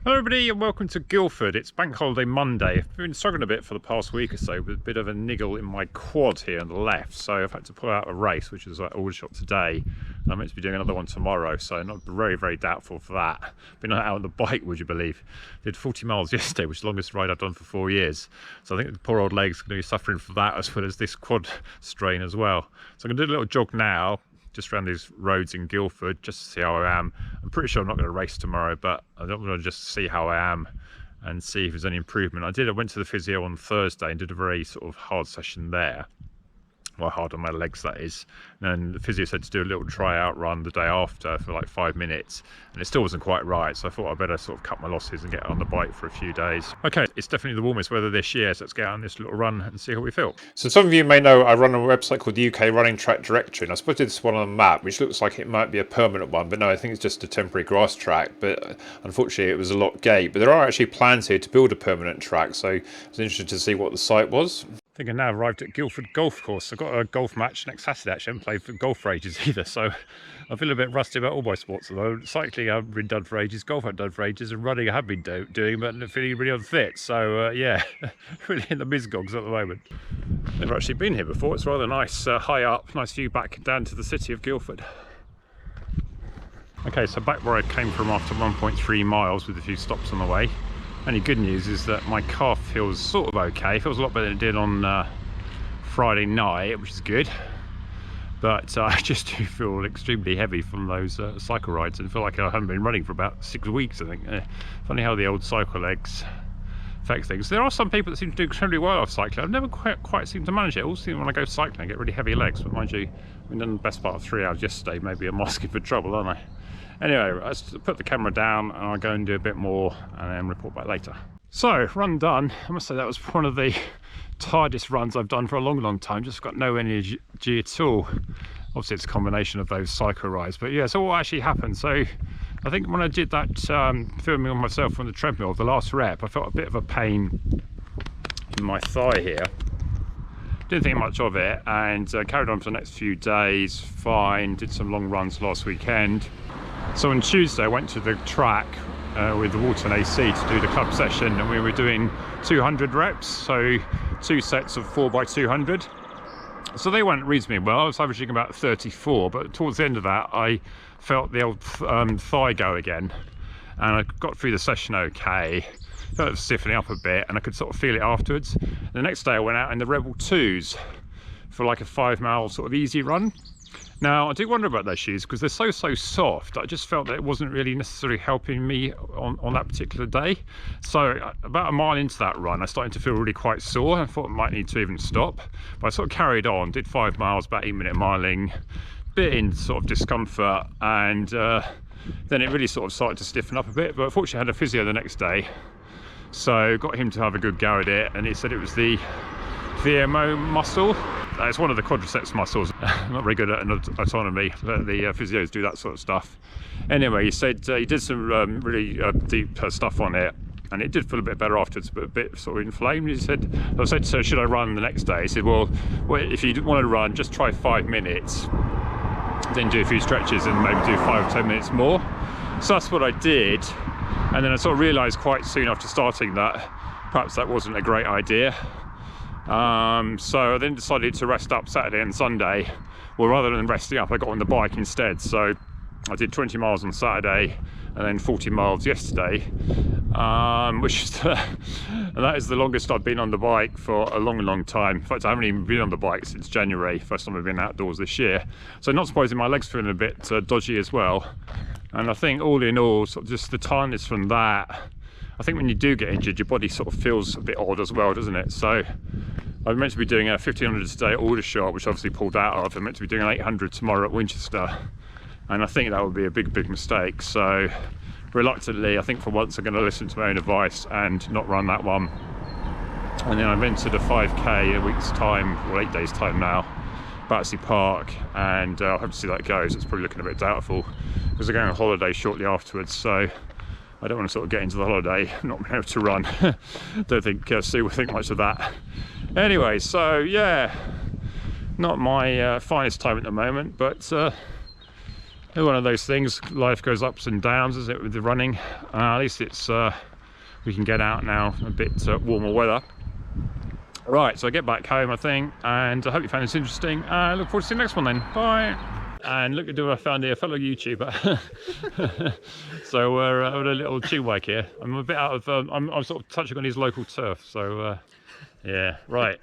Hello everybody and welcome to Guildford. It's Bank Holiday Monday. I've been struggling a bit for the past week or so with a bit of a niggle in my quad here on the left, so I've had to pull out a race, which is like Aldershot today, and I'm meant to be doing another one tomorrow, so I'm not very doubtful for that. Been out on the bike, would you believe? Did 40 miles yesterday, which is the longest ride I've done for 4 years, so I think the poor old leg's going to be suffering from that as well as this quad strain as well. So I'm going to do a little jog now, just around these roads in Guildford, just to see how I am. I'm pretty sure I'm not going to race tomorrow, but I don't want to just see how I am and see if there's any improvement. I went to the physio on Thursday and did a very sort of hard session there. Well, hard on my legs, that is. And the physio said to do a little tryout run the day after for like 5 minutes, and it still wasn't quite right, so I thought I'd better sort of cut my losses and get on the bike for a few days. Okay, it's definitely the warmest weather this year, so let's get out on this little run and see how we feel. So some of you may know I run a website called the UK Running Track Directory, and I spotted this one on the map, which looks like it might be a permanent one, but no, I think it's just a temporary grass track, but unfortunately it was a lock gate. But there are actually plans here to build a permanent track, so I was interested to see what the site was. I think I've now arrived at Guildford Golf Course. I've got a golf match next Saturday actually. I haven't played for golf for ages either, so I feel a bit rusty about all my sports. Although cycling I've been done for ages, golf I've done for ages, and running I have been doing, but feeling really unfit. So yeah, really in the misgogs at the moment. Never actually been here before. It's rather nice, high up, nice view back down to the city of Guildford. Okay, so back where I came from after 1.3 miles with a few stops on the way. Only good news is that my calf feels sort of okay. It feels a lot better than it did on Friday night, which is good. But I just do feel extremely heavy from those cycle rides, and feel like I haven't been running for about 6 weeks, I think. Funny how the old cycle legs affect things. There are some people that seem to do extremely well off cycling. I've never quite seemed to manage it. I always seem when I go cycling I get really heavy legs, but mind you, I've done the best part of 3 hours yesterday. Maybe I'm asking for trouble, aren't I? Anyway, let's put the camera down and I'll go and do a bit more and then report back later. So, run done. I must say that was one of the tiredest runs I've done for a long time. Just got no energy at all. Obviously it's a combination of those cycle rides, but yeah, so what actually happened? So I think when I did that filming on myself on the treadmill, the last rep, I felt a bit of a pain in my thigh here. Didn't think much of it, and carried on for the next few days fine. Did some long runs last weekend. So on Tuesday I went to the track with the Walton AC to do the club session, and we were doing 200 reps, so 2 sets of 4x200. So they went reasonably well. I was averaging about 34, but towards the end of that I felt the old thigh go again, and I got through the session okay. Felt it was stiffening up a bit, and I could sort of feel it afterwards. The next day I went out in the Rebel 2s for like a 5 mile sort of easy run. Now I do wonder about those shoes because they're so soft. I just felt that it wasn't really necessarily helping me on that particular day. So about a mile into that run I started to feel really quite sore. I thought I might need to even stop, but I sort of carried on, did 5 miles, about 8-minute miling, bit in sort of discomfort, and then it really sort of started to stiffen up a bit. But unfortunately I had a physio the next day, so got him to have a good go at it, and he said it was the VMO muscle. It's one of the quadriceps muscles. I'm not very good at autonomy. The physios do that sort of stuff. Anyway, he said he did some really deep stuff on it, and it did feel a bit better afterwards, but a bit sort of inflamed. He said, I said, so should I run the next day? He said, well, if you want to run, just try 5 minutes, then do a few stretches and maybe do 5 or 10 minutes more. So that's what I did, and then I sort of realised quite soon after starting that perhaps that wasn't a great idea. So I then decided to rest up Saturday and Sunday. Well, rather than resting up, I got on the bike instead. So I did 20 miles on Saturday and then 40 miles yesterday, which is and that is the longest I've been on the bike for a long time. In fact, I haven't even been on the bike since January, first time I've been outdoors this year. So not surprising my legs feeling a bit dodgy as well. And I think all in all, sort of just the tiredness from that, I think when you do get injured, your body sort of feels a bit odd as well, doesn't it? So I'm meant to be doing a 1500 today at Aldershot, which obviously pulled out of. I'm meant to be doing an 800 tomorrow at Winchester, and I think that would be a big mistake. So reluctantly, I think for once I'm going to listen to my own advice and not run that one. And then I've entered a 5k in a week's time, or 8 days time now, Battersea Park, and I'll have to see how that goes. It's probably looking a bit doubtful because I'm going on holiday shortly afterwards, so I don't want to sort of get into the holiday not being able to run. Don't think Sue will think much of that. Anyway, so yeah, not my finest time at the moment, but It's one of those things, life goes ups and downs, isn't it, with the running. At least it's we can get out now, a bit warmer weather. Right, so I get back home, I think, and I hope you found this interesting. I look forward to seeing the next one then. Bye. And look at who I found here, a fellow YouTuber. So we're on a little chill bike here. I'm a bit out of, I'm sort of touching on his local turf, so yeah, right.